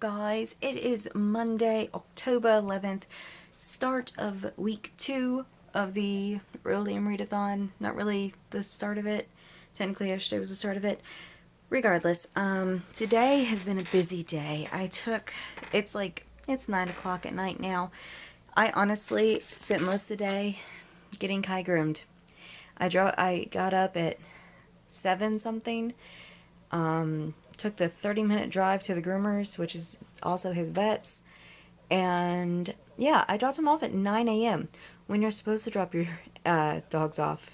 guys? It is Monday, October 11th, start of week 2 of the Orilium Readathon. Not really the start of it. Technically yesterday was the start of it. Regardless, today has been a busy day. It's 9 o'clock at night now. I honestly spent most of the day getting Kai groomed. I got up at 7 something. Took the 30-minute drive to the groomers, which is also his vet's. And yeah, I dropped him off at 9 a.m. when you're supposed to drop your dogs off.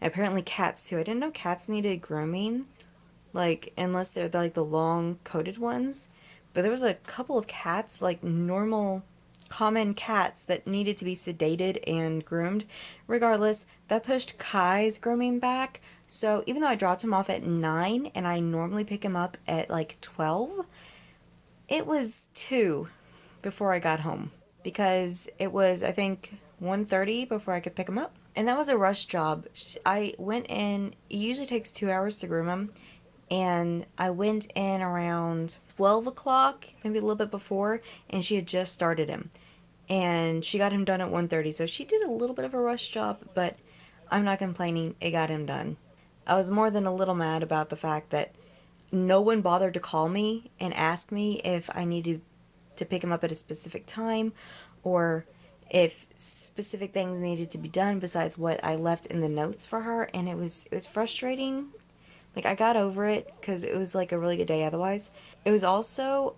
Apparently cats too. I didn't know cats needed grooming, unless they're the long coated ones. But there was a couple of cats, normal common cats, that needed to be sedated and groomed. Regardless, that pushed Kai's grooming back. So even though I dropped him off at 9 and I normally pick him up at 12, it was 2 before I got home, because it was, I think, 1:30 before I could pick him up. And that was a rush job. I went in, it usually takes 2 hours to groom him, and I went in around 12 o'clock, maybe a little bit before, and she had just started him. And she got him done at 1:30, so she did a little bit of a rush job, but I'm not complaining, it got him done. I was more than a little mad about the fact that no one bothered to call me and ask me if I needed to pick him up at a specific time, or if specific things needed to be done besides what I left in the notes for her. And it was frustrating. I got over it because it was a really good day otherwise. It was also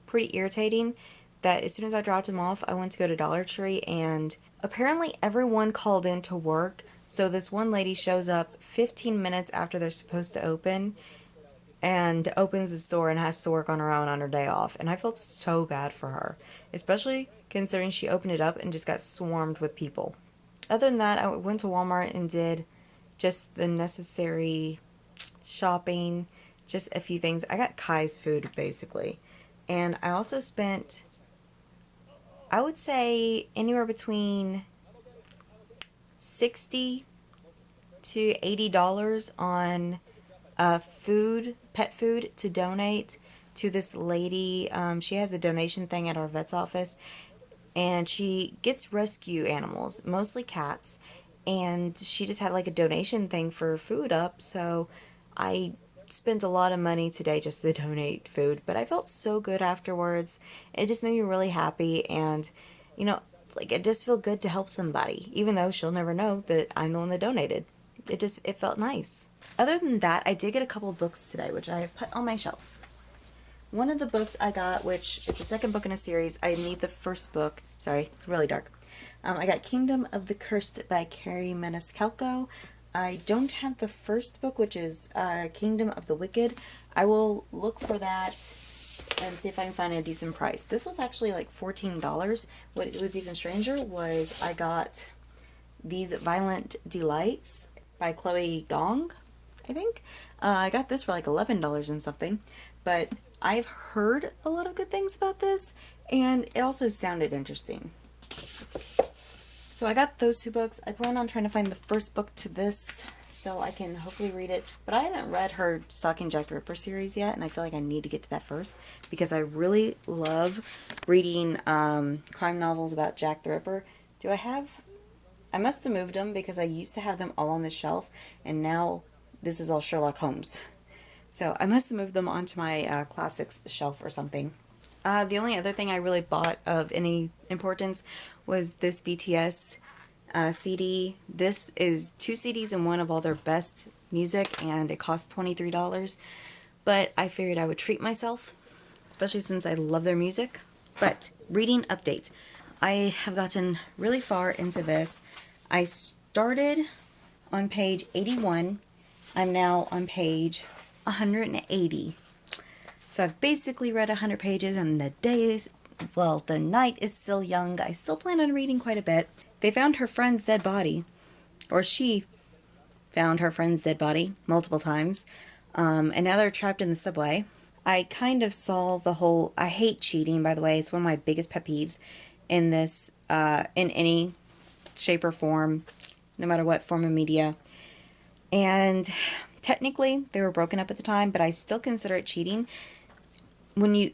pretty irritating that as soon as I dropped him off, I went to go to Dollar Tree, and apparently everyone called in to work. So this one lady shows up 15 minutes after they're supposed to open, and opens the store and has to work on her own on her day off. And I felt so bad for her, especially considering she opened it up and just got swarmed with people. Other than that, I went to Walmart and did just the necessary shopping, just a few things. I got Kai's food, basically. And I also spent, I would say, anywhere between $60 to $80 on pet food to donate to this lady. She has a donation thing at our vet's office, and she gets rescue animals, mostly cats, and she just had a donation thing for food up. So I spent a lot of money today just to donate food, but I felt so good afterwards. It just made me really happy, and it just felt good to help somebody, even though she'll never know that I'm the one that donated. It felt nice. Other than that, I did get a couple of books today, which I have put on my shelf. One of the books I got, which is the second book in a series, I need the first book. Sorry, it's really dark. I got Kingdom of the Cursed by Carrie Maniscalco. I don't have the first book, which is Kingdom of the Wicked. I will look for that and see if I can find a decent price. This was actually $14. What was even stranger was I got these Violent Delights by Chloe Gong, I think. I got this for $11 and something, but I've heard a lot of good things about this, and it also sounded interesting. So I got those 2 books. I plan on trying to find the first book to this so I can hopefully read it. But I haven't read her Stalking Jack the Ripper series yet, and I feel like I need to get to that first, because I really love reading crime novels about Jack the Ripper. I must have moved them, because I used to have them all on the shelf, and now this is all Sherlock Holmes. So I must have moved them onto my classics shelf or something. The only other thing I really bought of any importance was this BTS CD. This is 2 CDs and one of all their best music, and it cost $23. But I figured I would treat myself, especially since I love their music. But reading update. I have gotten really far into this. I started on page 81. I'm now on page 180. So I've basically read 100 pages, and the night is still young. I still plan on reading quite a bit. They found her friend's dead body, or she found her friend's dead body multiple times, and now they're trapped in the subway. I kind of saw the whole, I hate cheating, by the way. It's one of my biggest pet peeves in this, in any shape or form, no matter what form of media. And technically, they were broken up at the time, but I still consider it cheating. when you,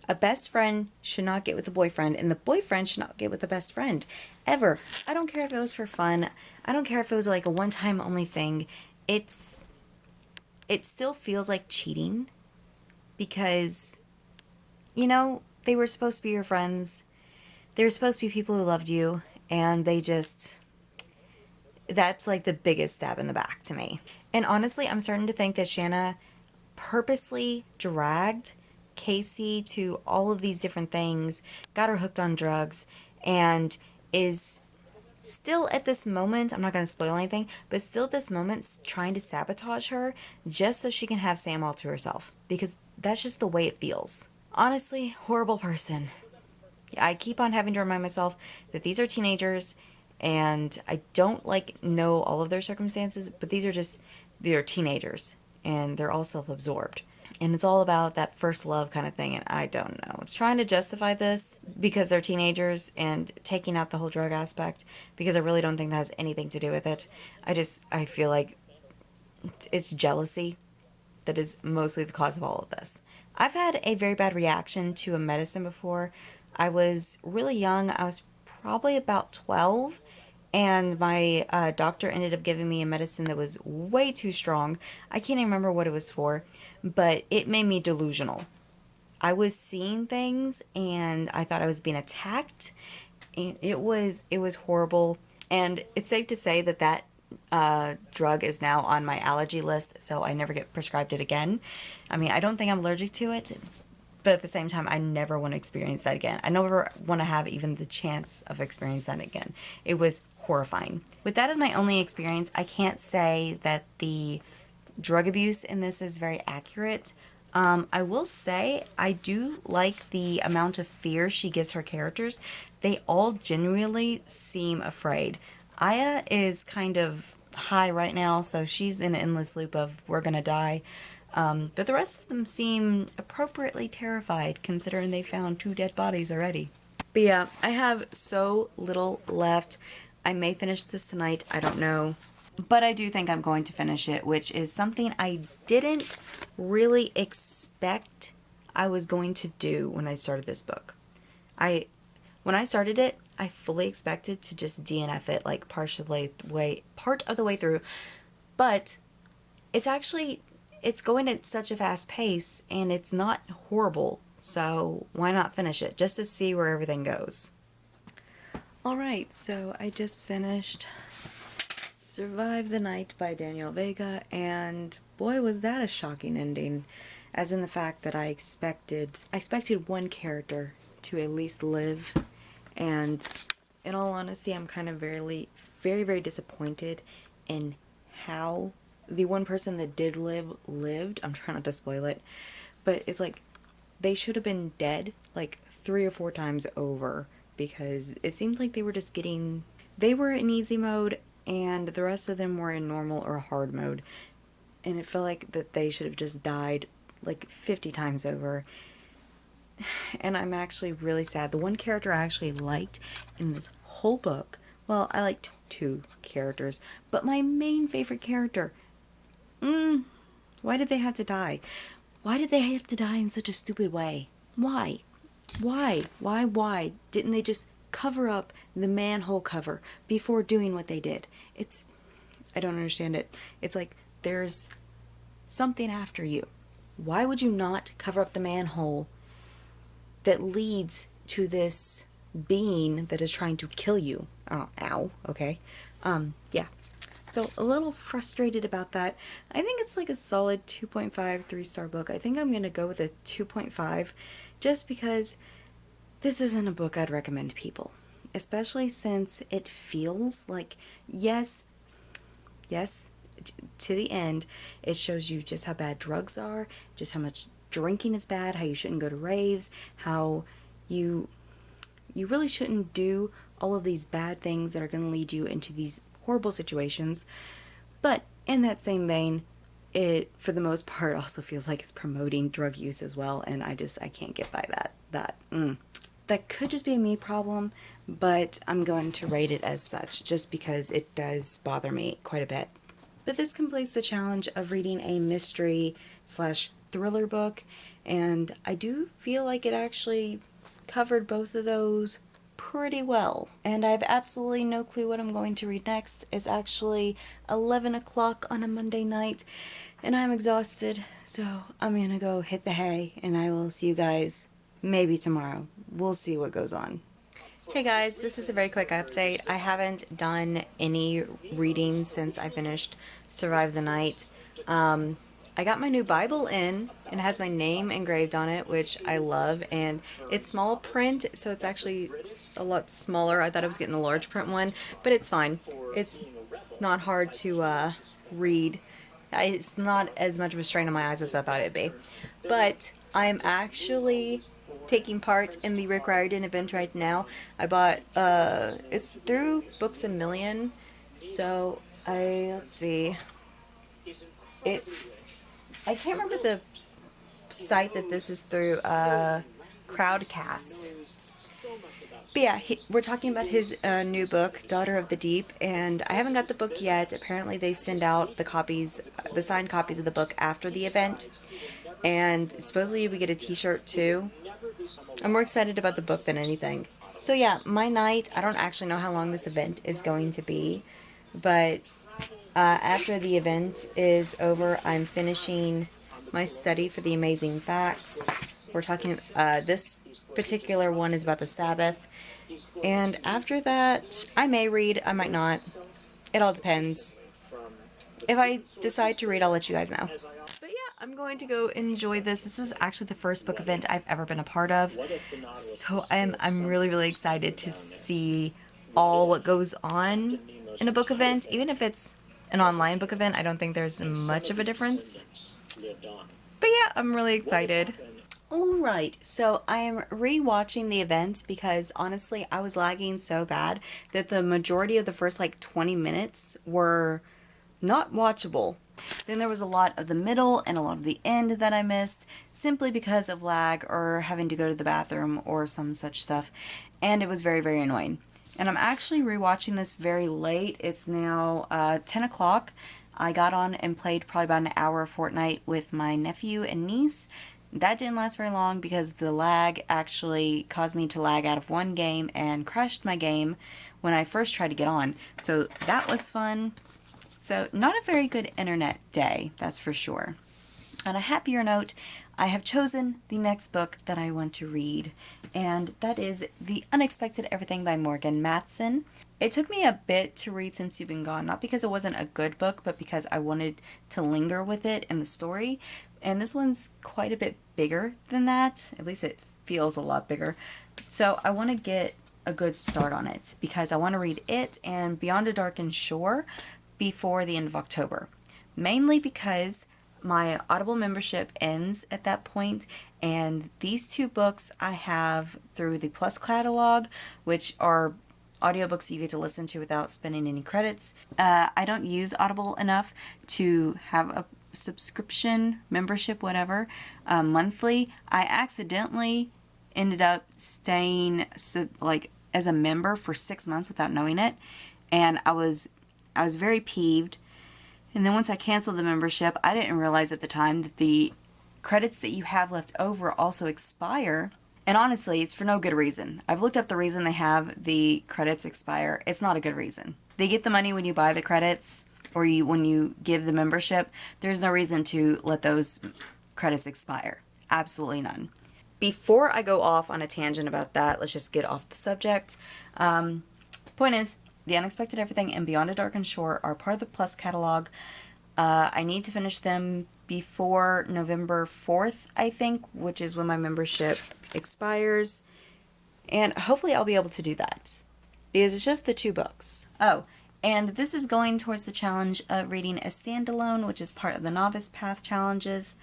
a best friend should not get with a boyfriend, and the boyfriend should not get with a best friend ever. I don't care if it was for fun. I don't care if it was like a one-time only thing. It still feels like cheating because, you know, they were supposed to be your friends. They were supposed to be people who loved you, and they just, that's like the biggest stab in the back to me. And honestly, I'm starting to think that Shanna purposely dragged Casey to all of these different things, got her hooked on drugs, and is still at this moment, I'm not going to spoil anything, but still at this moment trying to sabotage her just so she can have Sam all to herself. Because that's just the way it feels. Honestly, horrible person. I keep on having to remind myself that these are teenagers and I don't like know all of their circumstances, but they're teenagers and they're all self-absorbed. And it's all about that first love kind of thing, and I don't know. It's trying to justify this because they're teenagers and taking out the whole drug aspect because I really don't think that has anything to do with it. I feel like it's jealousy that is mostly the cause of all of this. I've had a very bad reaction to a medicine before. I was really young. I was probably about 12, and my doctor ended up giving me a medicine that was way too strong. I can't even remember what it was for, but it made me delusional. I was seeing things, and I thought I was being attacked, and it was horrible. And it's safe to say that drug is now on my allergy list, so I never get prescribed it again. I mean, I don't think I'm allergic to it, but at the same time, I never want to experience that again. I never want to have even the chance of experiencing that again. It was horrifying. With that as my only experience, I can't say that the drug abuse in this is very accurate. I will say I do like the amount of fear she gives her characters. They all genuinely seem afraid. Aya is kind of high right now, so she's in an endless loop of we're gonna die. But the rest of them seem appropriately terrified considering they found 2 dead bodies already. But yeah, I have so little left. I may finish this tonight, I don't know. But I do think I'm going to finish it, which is something I didn't really expect I was going to do when I started this book. When I started it, I fully expected to just DNF it like part of the way through. But it's going at such a fast pace and it's not horrible. So why not finish it just to see where everything goes? Alright, so I just finished Survive the Night by Daniel Vega, and boy was that a shocking ending, as in the fact that I expected one character to at least live, and in all honesty I'm kind of very, very disappointed in how the one person that did live lived. I'm trying not to spoil it, but it's like they should have been dead like 3 or 4 times over, because it seemed like they were in easy mode and the rest of them were in normal or hard mode, and it felt like that they should have just died like 50 times over. And I'm actually really sad. The one character I actually liked in this whole book, well, I liked 2 characters, but my main favorite character, why did they have to die? Why did they have to die in such a stupid way? Why? Why? Didn't they just cover up the manhole cover before doing what they did? I don't understand it. It's like there's something after you. Why would you not cover up the manhole that leads to this being that is trying to kill you? Oh, ow. Okay. Yeah. So a little frustrated about that. I think it's like a solid 2.5, 3-star book. I think I'm going to go with a 2.5 just because this isn't a book I'd recommend to people. Especially since it feels like, yes, to the end, it shows you just how bad drugs are, just how much drinking is bad, how you shouldn't go to raves, how you really shouldn't do all of these bad things that are going to lead you into these horrible situations. But in that same vein, it, for the most part, also feels like it's promoting drug use as well, and I can't get by that. That could just be a me problem, but I'm going to rate it as such, just because it does bother me quite a bit. But this completes the challenge of reading a mystery / thriller book, and I do feel like it actually covered both of those pretty well. And I have absolutely no clue what I'm going to read next. It's actually 11 o'clock on a Monday night, and I'm exhausted, so I'm gonna go hit the hay, and I will see you guys maybe tomorrow. We'll see what goes on. Hey guys, this is a very quick update. I haven't done any reading since I finished Survive the Night. I got my new Bible in, and it has my name engraved on it, which I love, and it's small print, so it's actually a lot smaller. I thought I was getting the large print one, but it's fine. It's not hard to read. It's not as much of a strain on my eyes as I thought it'd be. But I'm actually taking part in the Rick Riordan event right now. I bought, it's through Books A Million, so let's see, I can't remember the site that this is through, Crowdcast. But yeah, we're talking about his new book, Daughter of the Deep, and I haven't got the book yet. Apparently they send out the copies, the signed copies of the book after the event, and supposedly we get a t-shirt too. I'm more excited about the book than anything. So yeah, my night, I don't actually know how long this event is going to be, but after the event is over, I'm finishing my study for the Amazing Facts. We're talking, this particular one is about the Sabbath, and after that, I may read, I might not. It all depends. If I decide to read, I'll let you guys know. But yeah, I'm going to go enjoy this. This is actually the first book event I've ever been a part of, so I'm really excited to see all what goes on in a book event. Even if it's an online book event, I don't think there's much of a difference. But yeah, I'm really excited. Alright, so I am re-watching the event because honestly I was lagging so bad that the majority of the first like 20 minutes were not watchable. Then there was a lot of the middle and a lot of the end that I missed simply because of lag or having to go to the bathroom or some such stuff, and it was very annoying. And I'm actually rewatching this very late. It's now 10 o'clock. I got on and played probably about an hour of Fortnite with my nephew and niece. That didn't last very long because the lag actually caused me to lag out of one game and crashed my game when I first tried to get on. So that was fun. So not a very good internet day, that's for sure. On a happier note, I have chosen the next book that I want to read, and that is The Unexpected Everything by Morgan Matson. It took me a bit to read Since You've Been Gone, not because it wasn't a good book, but because I wanted to linger with it and the story. And this one's quite a bit bigger than that. At least it feels a lot bigger. So I want to get a good start on it because I want to read it and Beyond a Darkened Shore before the end of October. Mainly because my Audible membership ends at that point, and these two books I have through the Plus catalog, which are audiobooks you get to listen to without spending any credits. I don't use Audible enough to have a subscription, membership, whatever, monthly. I accidentally ended up staying like as a member for 6 months without knowing it, and I was very peeved. And then once I canceled the membership, I didn't realize at the time that the credits that you have left over also expire. And honestly, it's for no good reason. I've looked up the reason they have the credits expire. It's not a good reason. They get the money when you buy the credits or when you give the membership. There's no reason to let those credits expire. Absolutely none. Before I go off on a tangent about that, let's just get off the subject. Point is, The Unexpected Everything and Beyond a Darkened Shore are part of the Plus catalog. I need to finish them before November 4th, I think, which is when my membership expires. And hopefully I'll be able to do that, because it's just the two books. Oh, and this is going towards the challenge of reading a standalone, which is part of the Novice Path challenges.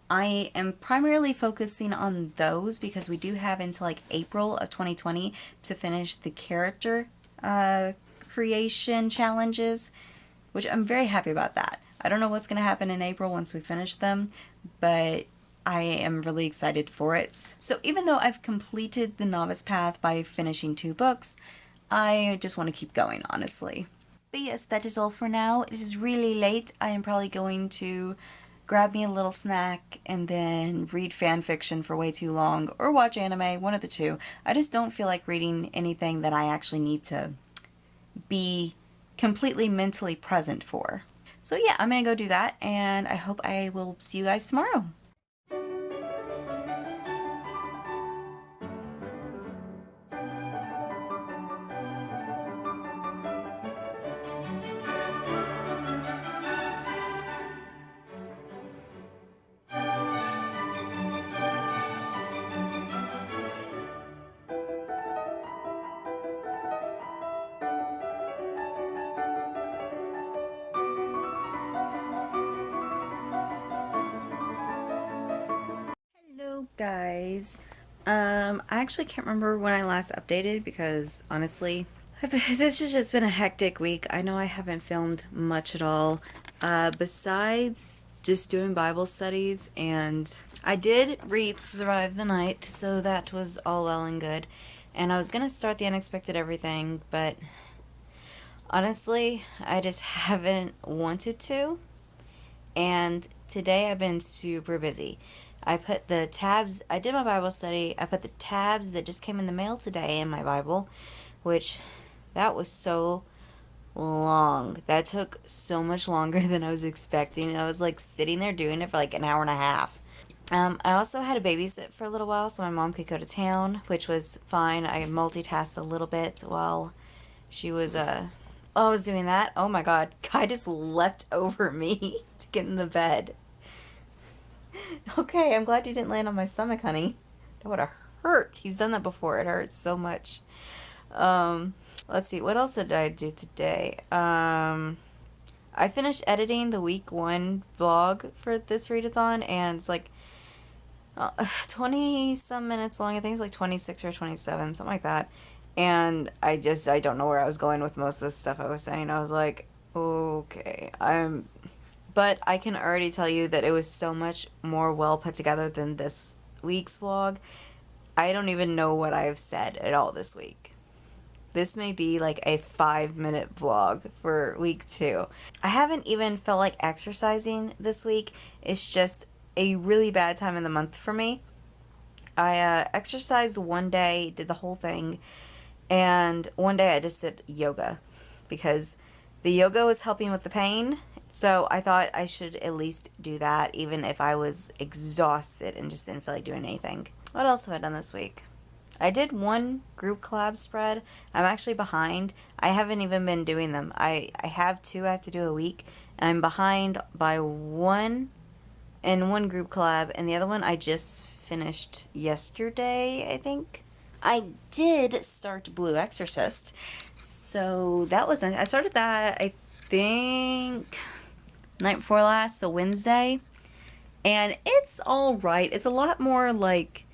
I am primarily focusing on those because we do have until like April of 2020 to finish the character creation challenges, which I'm very happy about that. I don't know what's going to happen in April once we finish them, but I am really excited for it. So even though I've completed the Novice Path by finishing 2 books, I just want to keep going, honestly. But yes, that is all for now. This is really late. I am probably going to grab me a little snack and then read fan fiction for way too long or watch anime, one of the two. I just don't feel like reading anything that I actually need to be completely mentally present for. So yeah, I'm gonna go do that, and I hope I will see you guys tomorrow. Hello guys. I actually can't remember when I last updated because honestly, this has just been a hectic week. I know I haven't filmed much at all, besides just doing Bible studies, and I did read Survive the Night, so that was all well and good. And I was gonna start The Unexpected Everything, but honestly, I just haven't wanted to. And today I've been super busy. I put the tabs, I did my Bible study, I put the tabs that just came in the mail today in my Bible, which that was so long. That took so much longer than I was expecting. I was like sitting there doing it for like an hour and a half. I also had a babysit for a little while so my mom could go to town, which was fine. I multitasked a little bit while she was I was doing that. Oh my god, guy just leapt over me to get in the bed. Okay, I'm glad you didn't land on my stomach, honey. That would have hurt. He's done that before. It hurts so much. Um, let's see. What else did I do today? I finished editing the week 1 vlog for this readathon, and it's like 20 some minutes long. I think it's like 26 or 27, something like that. And I don't know where I was going with most of the stuff I was saying. I was like, okay, but I can already tell you that it was so much more well put together than this week's vlog. I don't even know what I've said at all this week. This may be like a 5-minute vlog for week 2. I haven't even felt like exercising this week. It's just a really bad time in the month for me. I exercised one day, did the whole thing, and one day I just did yoga because the yoga was helping with the pain. So I thought I should at least do that even if I was exhausted and just didn't feel like doing anything. What else have I done this week? I did one group collab spread. I'm actually behind. I haven't even been doing them. I have 2 I have to do a week, and I'm behind by one group collab, and the other one I just finished yesterday, I think. I did start Blue Exorcist, so that was nice. I started that, I think, night before last, so Wednesday, and it's all right. It's a lot more like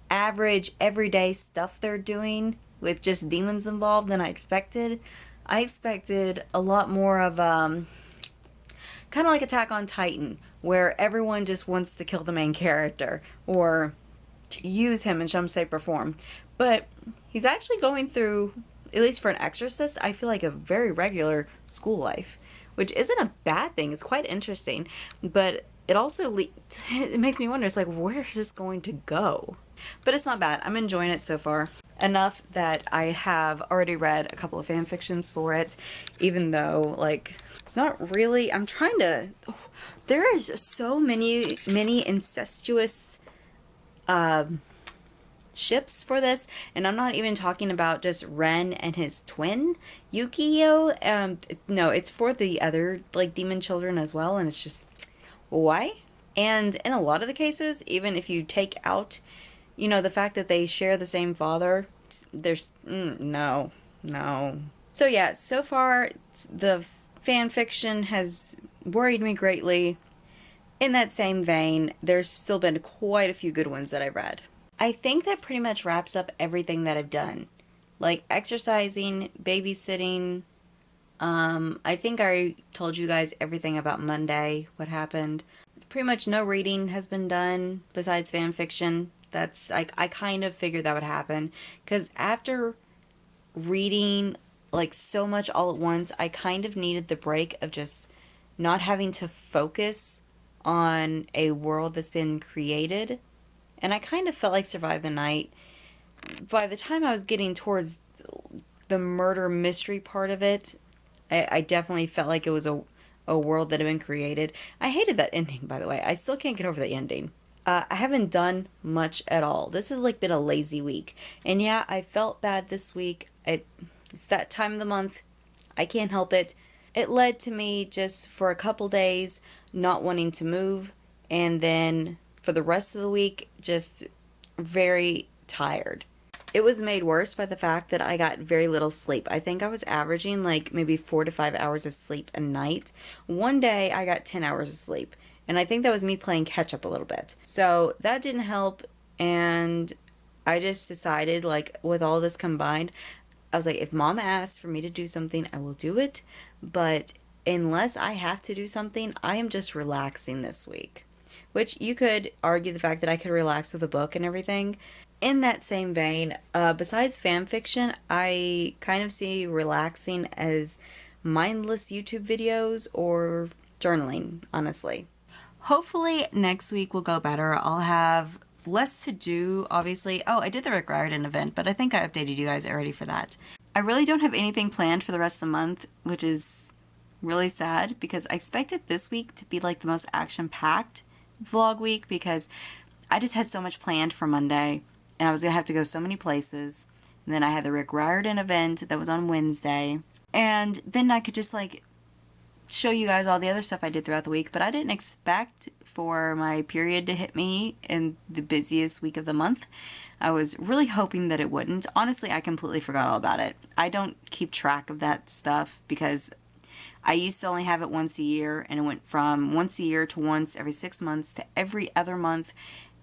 average, everyday stuff they're doing with just demons involved than I expected. I expected a lot more of kind of like Attack on Titan, where everyone just wants to kill the main character or to use him in some shape or form. But he's actually going through, at least for an exorcist, I feel like a very regular school life, which isn't a bad thing. It's quite interesting, but it also it makes me wonder, it's like, where is this going to go? But it's not bad. I'm enjoying it so far. Enough that I have already read a couple of fan fictions for it, even though, like, it's not really, I'm trying to, there is so many incestuous ships for this, and I'm not even talking about just Ren and his twin, Yukio. No, it's for the other, like, demon children as well, and it's just, why? And in a lot of the cases, even if you take out, you know, the fact that they share the same father, there's, no. So yeah, so far, the fan fiction has worried me greatly. In that same vein, there's still been quite a few good ones that I've read. I think that pretty much wraps up everything that I've done. Like exercising, babysitting. I think I told you guys everything about Monday, what happened. Pretty much no reading has been done besides fan fiction. That's, I kind of figured that would happen. Because after reading like so much all at once, I kind of needed the break of just not having to focus on a world that's been created, and I kind of felt like Survive the Night. By the time I was getting towards the murder mystery part of it, I definitely felt like it was a world that had been created. I hated that ending, by the way. I still can't get over the ending. I haven't done much at all. This has like been a lazy week. And yeah, I felt bad this week. It's that time of the month. I can't help it. It led to me just for a couple days not wanting to move, and then for the rest of the week just very tired. It was made worse by the fact that I got very little sleep. I think I was averaging like maybe 4 to 5 hours of sleep a night. One day I got 10 hours of sleep, and I think that was me playing catch up a little bit. So that didn't help, and I just decided, like, with all this combined, I was like, if mom asks for me to do something, I will do it. But unless I have to do something, I am just relaxing this week. Which you could argue the fact that I could relax with a book and everything. In that same vein, besides fan fiction, I kind of see relaxing as mindless YouTube videos or journaling, honestly. Hopefully next week will go better. I'll have less to do, obviously. Oh, I did the Rick Riordan event, but I think I updated you guys already for that. I really don't have anything planned for the rest of the month, which is really sad because I expected this week to be like the most action-packed vlog week because I just had so much planned for Monday and I was going to have to go so many places. And then I had the Rick Riordan event that was on Wednesday. And then I could just like show you guys all the other stuff I did throughout the week, but I didn't expect for my period to hit me in the busiest week of the month. I was really hoping that it wouldn't. Honestly, I completely forgot all about it. I don't keep track of that stuff because I used to only have it once a year, and it went from once a year to once every 6 months to every other month.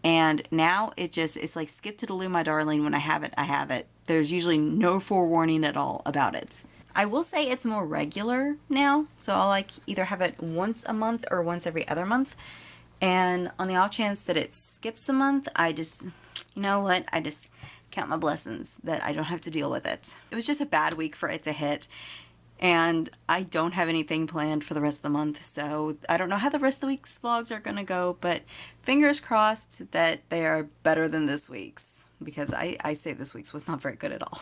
And now it's like skip to the loo, my darling. When I have it, I have it. There's usually no forewarning at all about it. I will say it's more regular now, so I'll like either have it once a month or once every other month. And on the off chance that it skips a month, I just, you know what, I just count my blessings that I don't have to deal with it. It was just a bad week for it to hit, and I don't have anything planned for the rest of the month, so I don't know how the rest of the week's vlogs are gonna go, but fingers crossed that they are better than this week's, because I say this week's was not very good at all.